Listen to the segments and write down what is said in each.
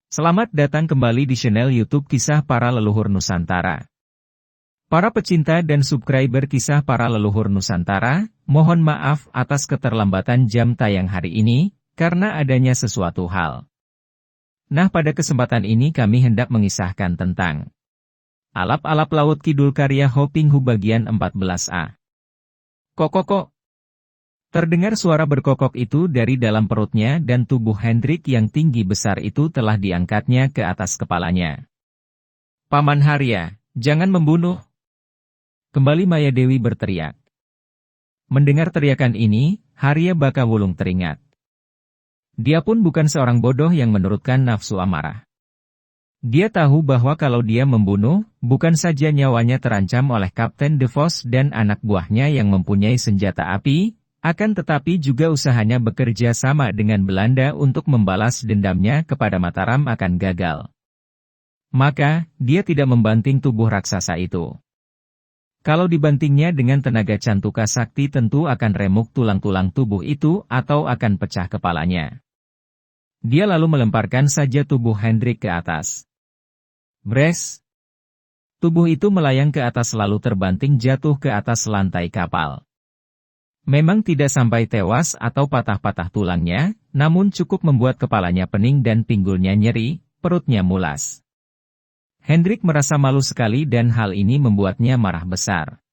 Selamat datang kembali di channel YouTube Kisah Para Leluhur Nusantara. Para pecinta dan subscriber Kisah Para Leluhur Nusantara, mohon maaf atas keterlambatan jam tayang hari ini, karena adanya sesuatu hal. Nah, pada kesempatan ini kami hendak mengisahkan tentang Alap-alap Laut Kidul karya Hoping Hu bagian 14a. Kokokok. Terdengar suara berkokok itu dari dalam perutnya dan tubuh Hendrik yang tinggi besar itu telah diangkatnya ke atas kepalanya. Paman Harya, jangan membunuh. Kembali Maya Dewi berteriak. Mendengar teriakan ini, Harya Bakawulung teringat. Dia pun bukan seorang bodoh yang menurutkan nafsu amarah. Dia tahu bahwa kalau dia membunuh, bukan saja nyawanya terancam oleh Kapten De Vos dan anak buahnya yang mempunyai senjata api, akan tetapi juga usahanya bekerja sama dengan Belanda untuk membalas dendamnya kepada Mataram akan gagal. Maka, dia tidak membanting tubuh raksasa itu. Kalau dibantingnya dengan tenaga Cantuka Sakti tentu akan remuk tulang-tulang tubuh itu atau akan pecah kepalanya. Dia lalu melemparkan saja tubuh Hendrik ke atas. Bres! Tubuh itu melayang ke atas lalu terbanting jatuh ke atas lantai kapal. Memang tidak sampai tewas atau patah-patah tulangnya, namun cukup membuat kepalanya pening dan pinggulnya nyeri, perutnya mulas. Hendrik merasa malu sekali dan hal ini membuatnya marah besar.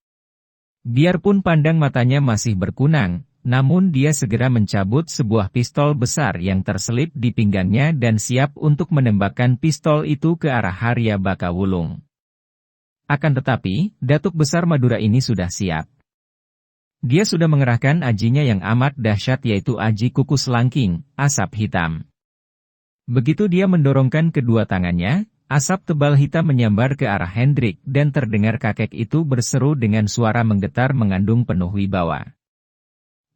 Biarpun pandang matanya masih berkunang, namun dia segera mencabut sebuah pistol besar yang terselip di pinggangnya dan siap untuk menembakkan pistol itu ke arah Harya Bakawulung. Akan tetapi, Datuk Besar Madura ini sudah siap. Dia sudah mengerahkan ajinya yang amat dahsyat yaitu aji kukus langking, asap hitam. Begitu dia mendorongkan kedua tangannya, asap tebal hitam menyambar ke arah Hendrik dan terdengar kakek itu berseru dengan suara menggetar mengandung penuh wibawa.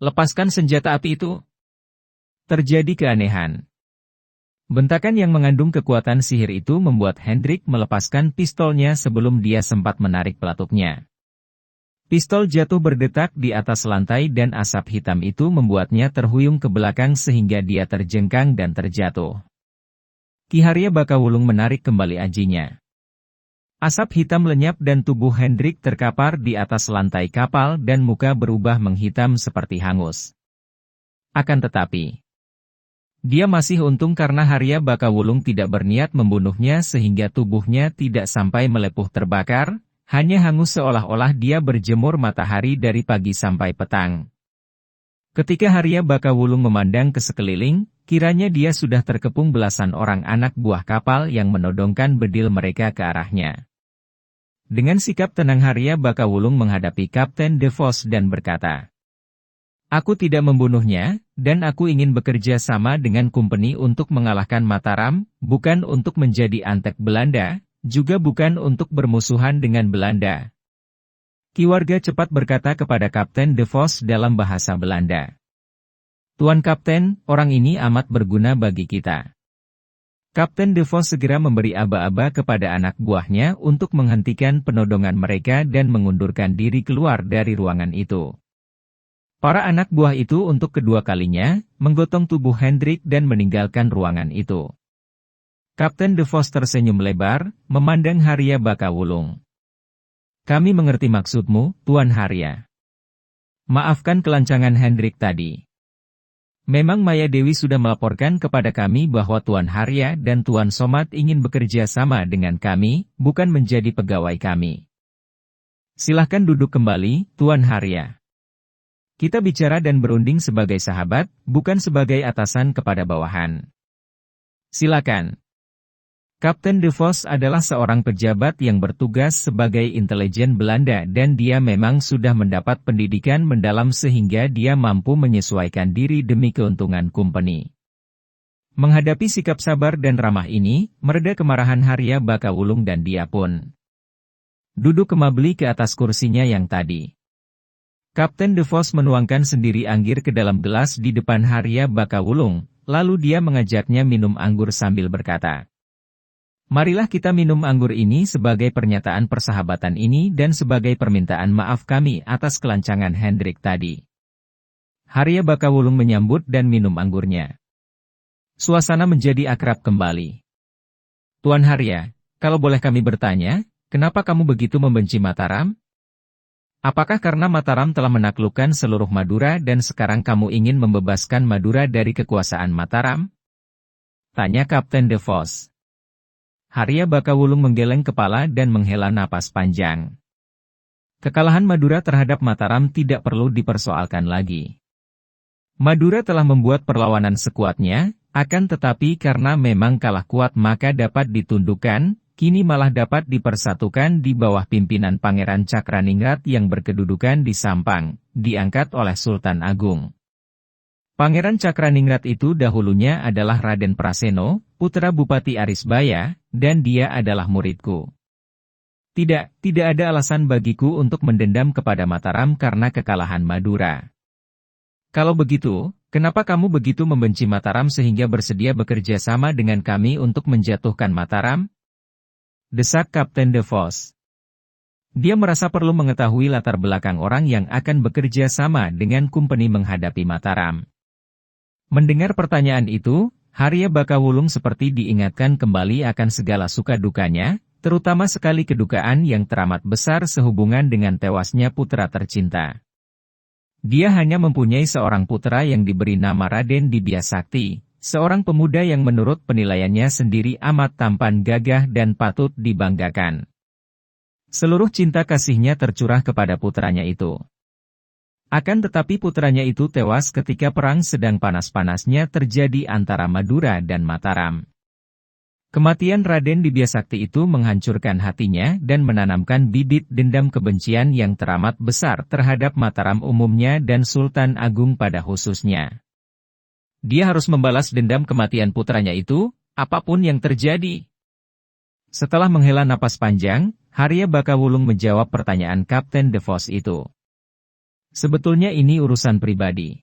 Lepaskan senjata api itu. Terjadi keanehan. Bentakan yang mengandung kekuatan sihir itu membuat Hendrik melepaskan pistolnya sebelum dia sempat menarik pelatupnya. Pistol jatuh berdetak di atas lantai dan asap hitam itu membuatnya terhuyung ke belakang sehingga dia terjengkang dan terjatuh. Ki Harya Bakawulung menarik kembali ajinya. Asap hitam lenyap dan tubuh Hendrik terkapar di atas lantai kapal dan muka berubah menghitam seperti hangus. Akan tetapi, dia masih untung karena Harya Bakawulung tidak berniat membunuhnya sehingga tubuhnya tidak sampai melepuh terbakar, hanya hangus seolah-olah dia berjemur matahari dari pagi sampai petang. Ketika Harya Bakawulung memandang ke sekeliling, kiranya dia sudah terkepung belasan orang anak buah kapal yang menodongkan bedil mereka ke arahnya. Dengan sikap tenang Harya Bakawulung menghadapi Kapten De Vos dan berkata, "Aku tidak membunuhnya, dan aku ingin bekerja sama dengan Company untuk mengalahkan Mataram, bukan untuk menjadi antek Belanda, juga bukan untuk bermusuhan dengan Belanda." Ki Warga cepat berkata kepada Kapten De Vos dalam bahasa Belanda. "Tuan Kapten, orang ini amat berguna bagi kita." Kapten De Vos segera memberi aba-aba kepada anak buahnya untuk menghentikan penodongan mereka dan mengundurkan diri keluar dari ruangan itu. Para anak buah itu untuk kedua kalinya, menggotong tubuh Hendrik dan meninggalkan ruangan itu. Kapten De Vos tersenyum lebar, memandang Harya Bakawulung. "Kami mengerti maksudmu, Tuan Harya. Maafkan kelancangan Hendrik tadi. Memang Maya Dewi sudah melaporkan kepada kami bahwa Tuan Harya dan Tuan Somad ingin bekerja sama dengan kami, bukan menjadi pegawai kami. Silahkan duduk kembali, Tuan Harya. Kita bicara dan berunding sebagai sahabat, bukan sebagai atasan kepada bawahan. Silakan." Kapten De Vos adalah seorang pejabat yang bertugas sebagai intelijen Belanda dan dia memang sudah mendapat pendidikan mendalam sehingga dia mampu menyesuaikan diri demi keuntungan Company. Menghadapi sikap sabar dan ramah ini, mereda kemarahan Harya Bakawulung dan dia pun duduk kembali ke atas kursinya yang tadi. Kapten De Vos menuangkan sendiri anggir ke dalam gelas di depan Harya Bakawulung, lalu dia mengajaknya minum anggur sambil berkata, "Marilah kita minum anggur ini sebagai pernyataan persahabatan ini dan sebagai permintaan maaf kami atas kelancangan Hendrik tadi." Harya Bakawulung menyambut dan minum anggurnya. Suasana menjadi akrab kembali. Tuan Harya, kalau boleh kami bertanya, kenapa kamu begitu membenci Mataram? Apakah karena Mataram telah menaklukkan seluruh Madura dan sekarang kamu ingin membebaskan Madura dari kekuasaan Mataram? Tanya Kapten De Vos. Harya Bakawulung menggeleng kepala dan menghela napas panjang. Kekalahan Madura terhadap Mataram tidak perlu dipersoalkan lagi. Madura telah membuat perlawanan sekuatnya, akan tetapi karena memang kalah kuat maka dapat ditundukkan, kini malah dapat dipersatukan di bawah pimpinan Pangeran Cakraningrat yang berkedudukan di Sampang, diangkat oleh Sultan Agung. Pangeran Cakraningrat itu dahulunya adalah Raden Praseno, putra Bupati Arisbaya, dan dia adalah muridku. Tidak ada alasan bagiku untuk mendendam kepada Mataram karena kekalahan Madura. Kalau begitu, kenapa kamu begitu membenci Mataram sehingga bersedia bekerja sama dengan kami untuk menjatuhkan Mataram? Desak Kapten De Vos. Dia merasa perlu mengetahui latar belakang orang yang akan bekerja sama dengan kumpeni menghadapi Mataram. Mendengar pertanyaan itu, Harya Bakawulung seperti diingatkan kembali akan segala suka dukanya, terutama sekali kedukaan yang teramat besar sehubungan dengan tewasnya putra tercinta. Dia hanya mempunyai seorang putra yang diberi nama Raden Dibya Sakti, seorang pemuda yang menurut penilaiannya sendiri amat tampan, gagah dan patut dibanggakan. Seluruh cinta kasihnya tercurah kepada putranya itu. Akan tetapi putranya itu tewas ketika perang sedang panas-panasnya terjadi antara Madura dan Mataram. Kematian Raden Dibya Sakti itu menghancurkan hatinya dan menanamkan bibit dendam kebencian yang teramat besar terhadap Mataram umumnya dan Sultan Agung pada khususnya. Dia harus membalas dendam kematian putranya itu, apapun yang terjadi. Setelah menghela napas panjang, Harya Bakawulung menjawab pertanyaan Kapten De Vos itu. Sebetulnya ini urusan pribadi.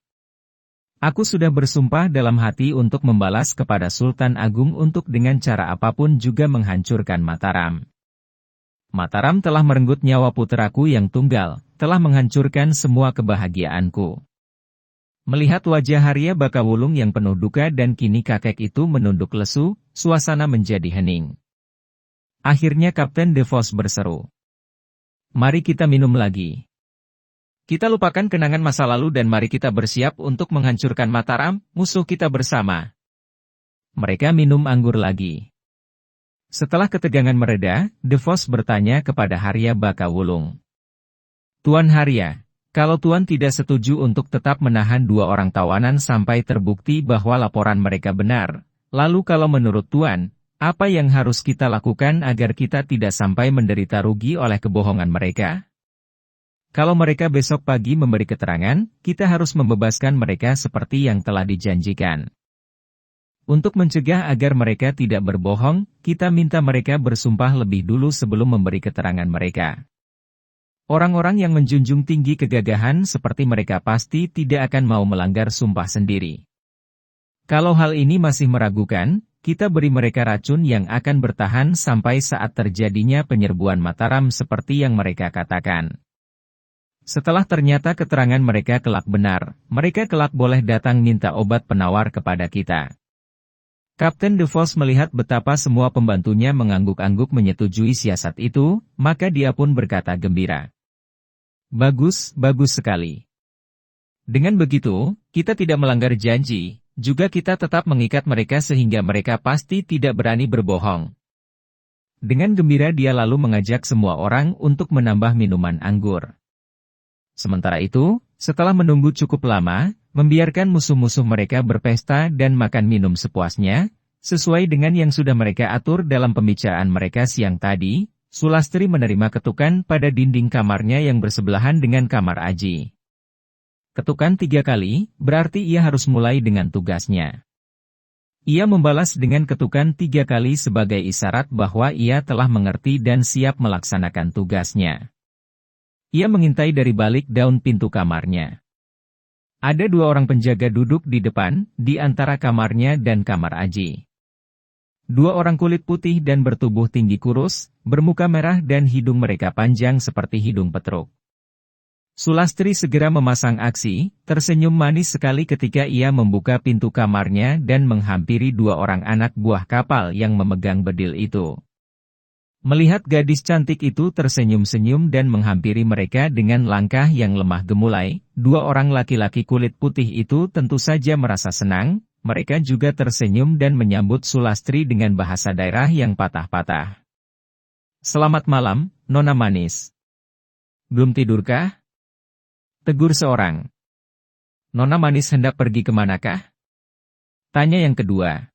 Aku sudah bersumpah dalam hati untuk membalas kepada Sultan Agung untuk dengan cara apapun juga menghancurkan Mataram. Mataram telah merenggut nyawa putraku yang tunggal, telah menghancurkan semua kebahagiaanku. Melihat wajah Harya Bakawulung yang penuh duka dan kini kakek itu menunduk lesu, suasana menjadi hening. Akhirnya Kapten De Vos berseru. Mari kita minum lagi. Kita lupakan kenangan masa lalu dan mari kita bersiap untuk menghancurkan Mataram, musuh kita bersama. Mereka minum anggur lagi. Setelah ketegangan mereda, De Vos bertanya kepada Harya Bakawulung. Tuan Harya, kalau Tuan tidak setuju untuk tetap menahan dua orang tawanan sampai terbukti bahwa laporan mereka benar, lalu kalau menurut Tuan, apa yang harus kita lakukan agar kita tidak sampai menderita rugi oleh kebohongan mereka? Kalau mereka besok pagi memberi keterangan, kita harus membebaskan mereka seperti yang telah dijanjikan. Untuk mencegah agar mereka tidak berbohong, kita minta mereka bersumpah lebih dulu sebelum memberi keterangan mereka. Orang-orang yang menjunjung tinggi kegagahan seperti mereka pasti tidak akan mau melanggar sumpah sendiri. Kalau hal ini masih meragukan, kita beri mereka racun yang akan bertahan sampai saat terjadinya penyerbuan Mataram seperti yang mereka katakan. Setelah ternyata keterangan mereka kelak benar, mereka kelak boleh datang minta obat penawar kepada kita. Kapten De Vos melihat betapa semua pembantunya mengangguk-angguk menyetujui siasat itu, maka dia pun berkata gembira. Bagus, bagus sekali. Dengan begitu, kita tidak melanggar janji, juga kita tetap mengikat mereka sehingga mereka pasti tidak berani berbohong. Dengan gembira dia lalu mengajak semua orang untuk menambah minuman anggur. Sementara itu, setelah menunggu cukup lama, membiarkan musuh-musuh mereka berpesta dan makan minum sepuasnya, sesuai dengan yang sudah mereka atur dalam pembicaraan mereka siang tadi, Sulastri menerima ketukan pada dinding kamarnya yang bersebelahan dengan kamar Aji. Ketukan 3 kali, berarti ia harus mulai dengan tugasnya. Ia membalas dengan ketukan 3 kali sebagai isyarat bahwa ia telah mengerti dan siap melaksanakan tugasnya. Ia mengintai dari balik daun pintu kamarnya. Ada 2 orang penjaga duduk di depan, di antara kamarnya dan kamar Aji. 2 orang kulit putih dan bertubuh tinggi kurus, bermuka merah dan hidung mereka panjang seperti hidung petruk. Sulastri segera memasang aksi, tersenyum manis sekali ketika ia membuka pintu kamarnya dan menghampiri dua orang anak buah kapal yang memegang bedil itu. Melihat gadis cantik itu tersenyum-senyum dan menghampiri mereka dengan langkah yang lemah gemulai, dua orang laki-laki kulit putih itu tentu saja merasa senang, mereka juga tersenyum dan menyambut Sulastri dengan bahasa daerah yang patah-patah. "Selamat malam, Nona Manis. Belum tidurkah?" tegur seorang. "Nona Manis hendak pergi kemanakah?" tanya yang kedua.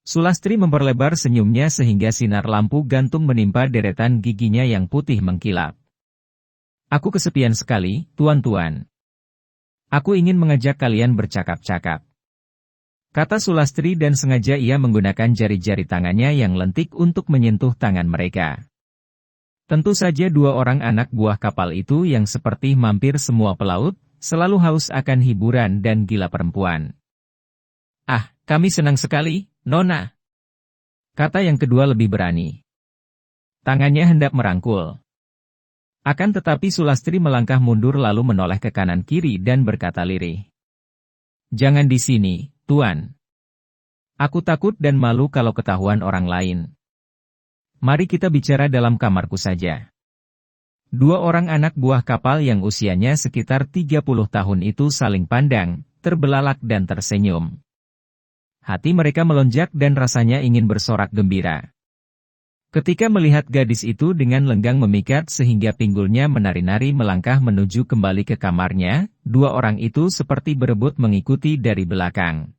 Sulastri memperlebar senyumnya sehingga sinar lampu gantung menimpa deretan giginya yang putih mengkilap. "Aku kesepian sekali, tuan-tuan. Aku ingin mengajak kalian bercakap-cakap," kata Sulastri dan sengaja ia menggunakan jari-jari tangannya yang lentik untuk menyentuh tangan mereka. Tentu saja dua orang anak buah kapal itu yang seperti mampir semua pelaut, selalu haus akan hiburan dan gila perempuan. "Ah, kami senang sekali, Nona," kata yang kedua lebih berani. Tangannya hendak merangkul. Akan tetapi Sulastri melangkah mundur lalu menoleh ke kanan kiri dan berkata lirih. "Jangan di sini, Tuan. Aku takut dan malu kalau ketahuan orang lain. Mari kita bicara dalam kamarku saja." Dua orang anak buah kapal yang usianya sekitar 30 tahun itu saling pandang, terbelalak dan tersenyum. Hati mereka melonjak dan rasanya ingin bersorak gembira. Ketika melihat gadis itu dengan lenggang memikat sehingga pinggulnya menari-nari melangkah menuju kembali ke kamarnya, dua orang itu seperti berebut mengikuti dari belakang.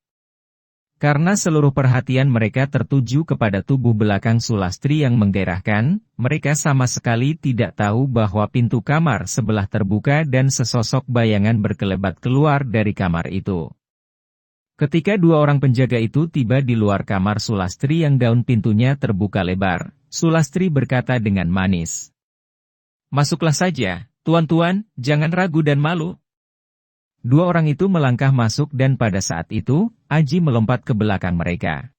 Karena seluruh perhatian mereka tertuju kepada tubuh belakang Sulastri yang menggairahkan, mereka sama sekali tidak tahu bahwa pintu kamar sebelah terbuka dan sesosok bayangan berkelebat keluar dari kamar itu. Ketika dua orang penjaga itu tiba di luar kamar Sulastri yang daun pintunya terbuka lebar, Sulastri berkata dengan manis. "Masuklah saja, tuan-tuan, jangan ragu dan malu." Dua orang itu melangkah masuk dan pada saat itu, Aji melompat ke belakang mereka.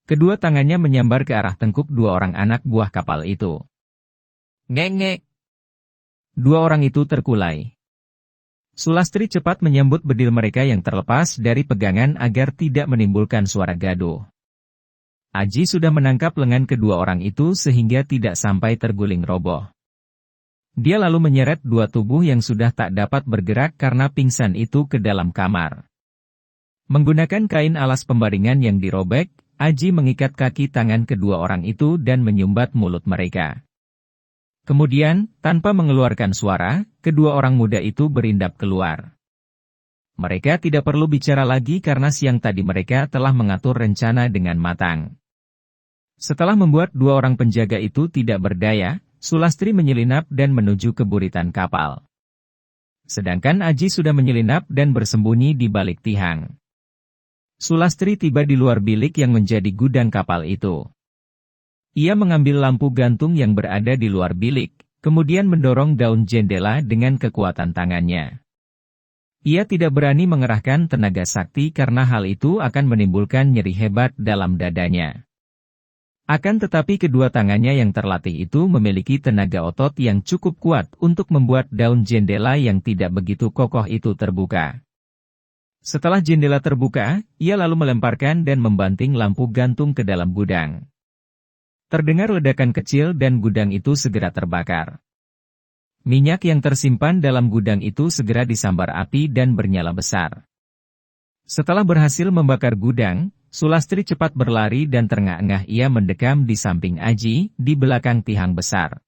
Kedua tangannya menyambar ke arah tengkuk dua orang anak buah kapal itu. "Ngek-ngek!" Dua orang itu terkulai. Sulastri cepat menyambut bedil mereka yang terlepas dari pegangan agar tidak menimbulkan suara gaduh. Aji sudah menangkap lengan kedua orang itu sehingga tidak sampai terguling roboh. Dia lalu menyeret dua tubuh yang sudah tak dapat bergerak karena pingsan itu ke dalam kamar. Menggunakan kain alas pembaringan yang dirobek, Aji mengikat kaki tangan kedua orang itu dan menyumbat mulut mereka. Kemudian, tanpa mengeluarkan suara, kedua orang muda itu berindap keluar. Mereka tidak perlu bicara lagi karena siang tadi mereka telah mengatur rencana dengan matang. Setelah membuat dua orang penjaga itu tidak berdaya, Sulastri menyelinap dan menuju ke buritan kapal. Sedangkan Aji sudah menyelinap dan bersembunyi di balik tihang. Sulastri tiba di luar bilik yang menjadi gudang kapal itu. Ia mengambil lampu gantung yang berada di luar bilik, kemudian mendorong daun jendela dengan kekuatan tangannya. Ia tidak berani mengerahkan tenaga sakti karena hal itu akan menimbulkan nyeri hebat dalam dadanya. Akan tetapi kedua tangannya yang terlatih itu memiliki tenaga otot yang cukup kuat untuk membuat daun jendela yang tidak begitu kokoh itu terbuka. Setelah jendela terbuka, ia lalu melemparkan dan membanting lampu gantung ke dalam gudang. Terdengar ledakan kecil dan gudang itu segera terbakar. Minyak yang tersimpan dalam gudang itu segera disambar api dan bernyala besar. Setelah berhasil membakar gudang, Sulastri cepat berlari dan terengah-engah ia mendekam di samping Aji, di belakang tihang besar.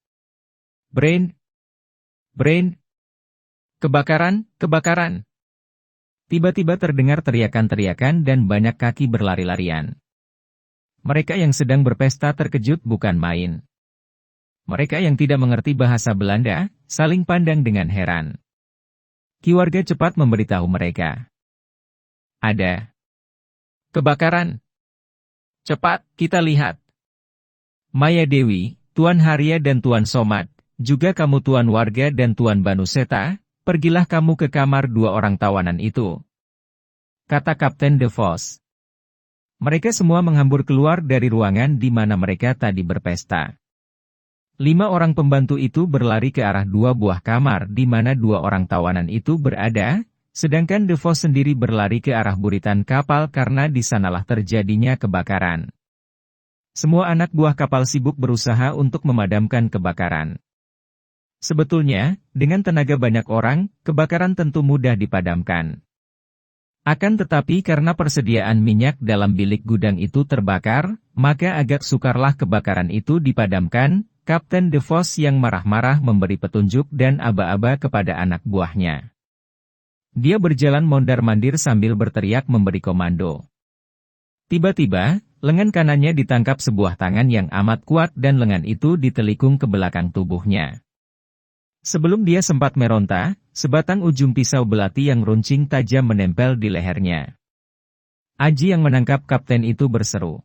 Brain! Brain! Kebakaran! Kebakaran! Tiba-tiba terdengar teriakan-teriakan dan banyak kaki berlari-larian. Mereka yang sedang berpesta terkejut bukan main. Mereka yang tidak mengerti bahasa Belanda, saling pandang dengan heran. Keluarga cepat memberitahu mereka. Ada kebakaran. Cepat, kita lihat. Maya Dewi, Tuan Haria dan Tuan Somad, juga kamu Tuan Warga dan Tuan Banuseta, pergilah kamu ke kamar dua orang tawanan itu, kata Kapten De Vos. Mereka semua menghambur keluar dari ruangan di mana mereka tadi berpesta. 5 orang pembantu itu berlari ke arah 2 buah kamar di mana 2 orang tawanan itu berada, sedangkan DeVos sendiri berlari ke arah buritan kapal karena di sanalah terjadinya kebakaran. Semua anak buah kapal sibuk berusaha untuk memadamkan kebakaran. Sebetulnya, dengan tenaga banyak orang, kebakaran tentu mudah dipadamkan. Akan tetapi karena persediaan minyak dalam bilik gudang itu terbakar, maka agak sukarlah kebakaran itu dipadamkan. Kapten DeVos yang marah-marah memberi petunjuk dan aba-aba kepada anak buahnya. Dia berjalan mondar-mandir sambil berteriak memberi komando. Tiba-tiba, lengan kanannya ditangkap sebuah tangan yang amat kuat dan lengan itu ditelikung ke belakang tubuhnya. Sebelum dia sempat meronta, sebatang ujung pisau belati yang runcing tajam menempel di lehernya. Aji yang menangkap kapten itu berseru.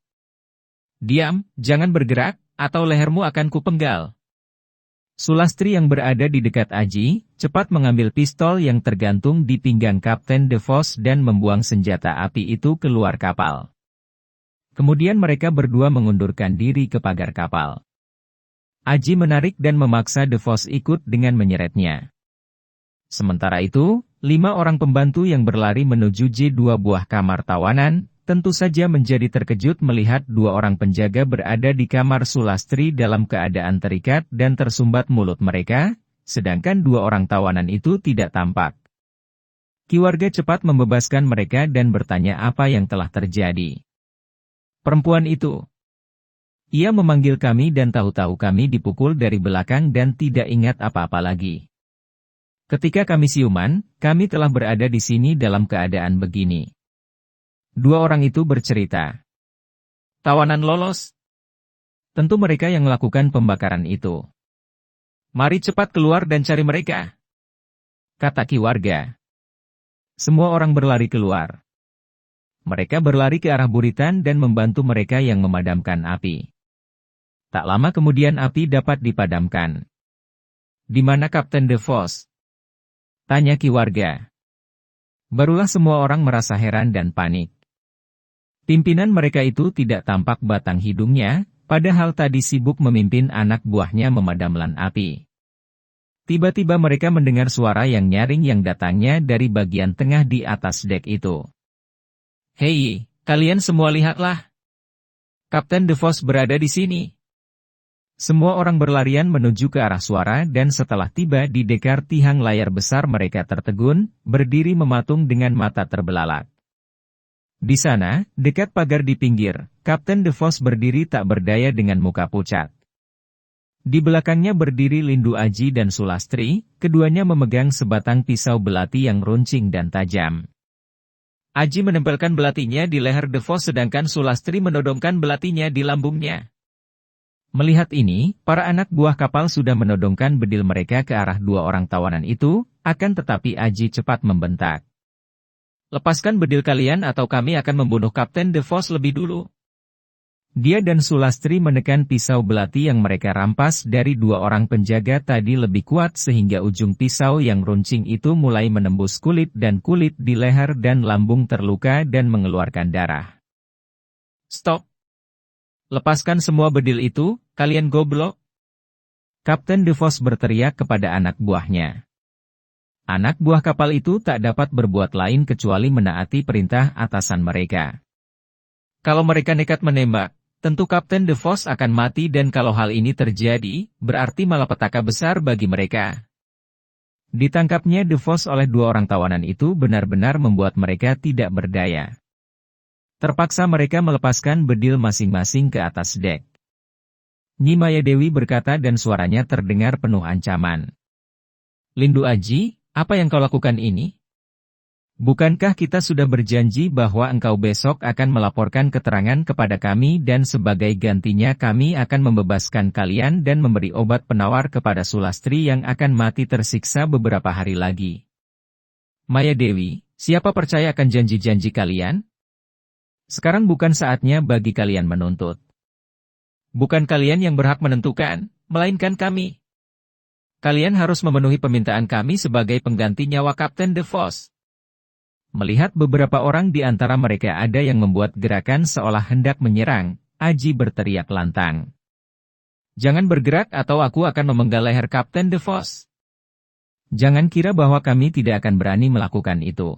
"Diam, jangan bergerak, atau lehermu akan kupenggal." Sulastri yang berada di dekat Aji, cepat mengambil pistol yang tergantung di pinggang Kapten DeVos dan membuang senjata api itu keluar kapal. Kemudian mereka berdua mengundurkan diri ke pagar kapal. Aji menarik dan memaksa DeVos ikut dengan menyeretnya. Sementara itu, 5 orang pembantu yang berlari menuju J2 buah kamar tawanan, tentu saja menjadi terkejut melihat 2 orang penjaga berada di kamar Sulastri dalam keadaan terikat dan tersumbat mulut mereka, sedangkan 2 orang tawanan itu tidak tampak. Keluarga cepat membebaskan mereka dan bertanya apa yang telah terjadi. Perempuan itu. Ia memanggil kami dan tahu-tahu kami dipukul dari belakang dan tidak ingat apa-apa lagi. Ketika kami siuman, kami telah berada di sini dalam keadaan begini. 2 orang itu bercerita. Tawanan lolos. Tentu mereka yang melakukan pembakaran itu. Mari cepat keluar dan cari mereka, kata Ki warga. Semua orang berlari keluar. Mereka berlari ke arah buritan dan membantu mereka yang memadamkan api. Tak lama kemudian api dapat dipadamkan. Di mana Kapten DeVos? Tanya Ki warga. Barulah semua orang merasa heran dan panik. Pimpinan mereka itu tidak tampak batang hidungnya, padahal tadi sibuk memimpin anak buahnya memadamkan api. Tiba-tiba mereka mendengar suara yang nyaring yang datangnya dari bagian tengah di atas dek itu. "Hei, kalian semua lihatlah. Kapten DeVos berada di sini." Semua orang berlarian menuju ke arah suara dan setelah tiba di dekar tiang layar besar mereka tertegun, berdiri mematung dengan mata terbelalak. Di sana, dekat pagar di pinggir, Kapten DeVos berdiri tak berdaya dengan muka pucat. Di belakangnya berdiri Lindu Aji dan Sulastri, keduanya memegang sebatang pisau belati yang runcing dan tajam. Aji menempelkan belatinya di leher DeVos sedangkan Sulastri menodongkan belatinya di lambungnya. Melihat ini, para anak buah kapal sudah menodongkan bedil mereka ke arah 2 orang tawanan itu, akan tetapi Aji cepat membentak. "Lepaskan bedil kalian atau kami akan membunuh Kapten DeVos lebih dulu." Dia dan Sulastri menekan pisau belati yang mereka rampas dari 2 orang penjaga tadi lebih kuat sehingga ujung pisau yang runcing itu mulai menembus kulit di leher dan lambung terluka dan mengeluarkan darah. "Stop! Lepaskan semua bedil itu, kalian goblok!" Kapten DeVos berteriak kepada anak buahnya. Anak buah kapal itu tak dapat berbuat lain kecuali menaati perintah atasan mereka. Kalau mereka nekat menembak, tentu Kapten DeVos akan mati dan kalau hal ini terjadi, berarti malapetaka besar bagi mereka. Ditangkapnya DeVos oleh 2 orang tawanan itu benar-benar membuat mereka tidak berdaya. Terpaksa mereka melepaskan bedil masing-masing ke atas dek. Nyi Maya Dewi berkata dan suaranya terdengar penuh ancaman. "Lindu Aji, apa yang kau lakukan ini? Bukankah kita sudah berjanji bahwa engkau besok akan melaporkan keterangan kepada kami dan sebagai gantinya kami akan membebaskan kalian dan memberi obat penawar kepada Sulastri yang akan mati tersiksa beberapa hari lagi?" "Maya Dewi, siapa percaya akan janji-janji kalian? Sekarang bukan saatnya bagi kalian menuntut. Bukan kalian yang berhak menentukan, melainkan kami. Kalian harus memenuhi permintaan kami sebagai pengganti nyawa Kapten DeVos." Melihat beberapa orang di antara mereka ada yang membuat gerakan seolah hendak menyerang, Aji berteriak lantang. Jangan bergerak atau aku akan memenggal leher Kapten DeVos. Jangan kira bahwa kami tidak akan berani melakukan itu.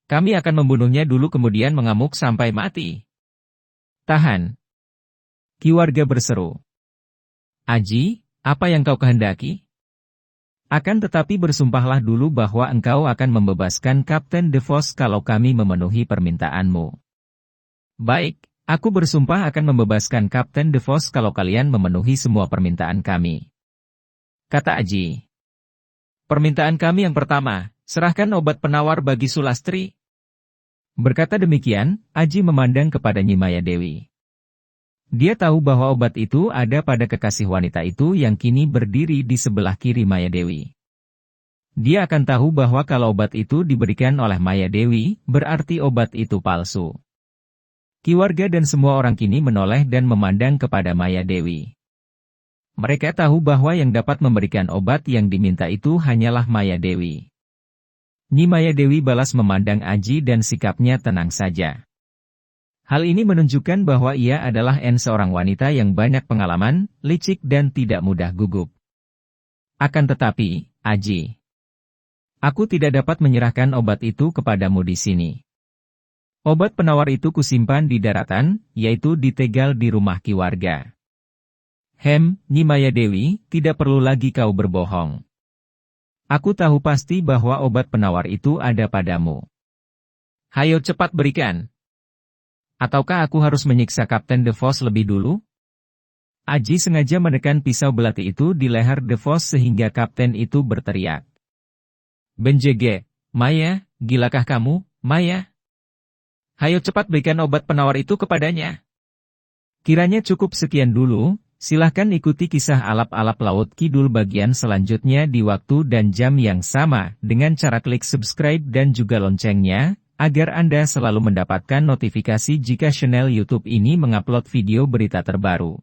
Kami akan membunuhnya dulu kemudian mengamuk sampai mati. Tahan. Keluarga berseru. Aji, apa yang kau kehendaki? Akan tetapi bersumpahlah dulu bahwa engkau akan membebaskan Kapten DeVos kalau kami memenuhi permintaanmu. Baik, aku bersumpah akan membebaskan Kapten DeVos kalau kalian memenuhi semua permintaan kami. Kata Aji. Permintaan kami yang pertama, serahkan obat penawar bagi Sulastri. Berkata demikian, Aji memandang kepada Nyi Maya Dewi. Dia tahu bahwa obat itu ada pada kekasih wanita itu yang kini berdiri di sebelah kiri Maya Dewi. Dia akan tahu bahwa kalau obat itu diberikan oleh Maya Dewi, berarti obat itu palsu. Keluarga dan semua orang kini menoleh dan memandang kepada Maya Dewi. Mereka tahu bahwa yang dapat memberikan obat yang diminta itu hanyalah Maya Dewi. Nyi Maya Dewi balas memandang Aji dan sikapnya tenang saja. Hal ini menunjukkan bahwa ia adalah seorang wanita yang banyak pengalaman, licik dan tidak mudah gugup. Akan tetapi, Aji, aku tidak dapat menyerahkan obat itu kepadamu di sini. Obat penawar itu kusimpan di daratan, yaitu di Tegal di rumah keluarga. Nyi Maya Dewi, tidak perlu lagi kau berbohong. Aku tahu pasti bahwa obat penawar itu ada padamu. Hayo cepat berikan. Ataukah aku harus menyiksa Kapten DeVos lebih dulu? Aji sengaja menekan pisau belati itu di leher DeVos sehingga kapten itu berteriak. Benjege, Maya, gilakah kamu, Maya? Hayo cepat berikan obat penawar itu kepadanya. Kiranya cukup sekian dulu, silahkan ikuti kisah alap-alap Laut Kidul bagian selanjutnya di waktu dan jam yang sama dengan cara klik subscribe dan juga loncengnya, agar Anda selalu mendapatkan notifikasi jika channel YouTube ini mengupload video berita terbaru.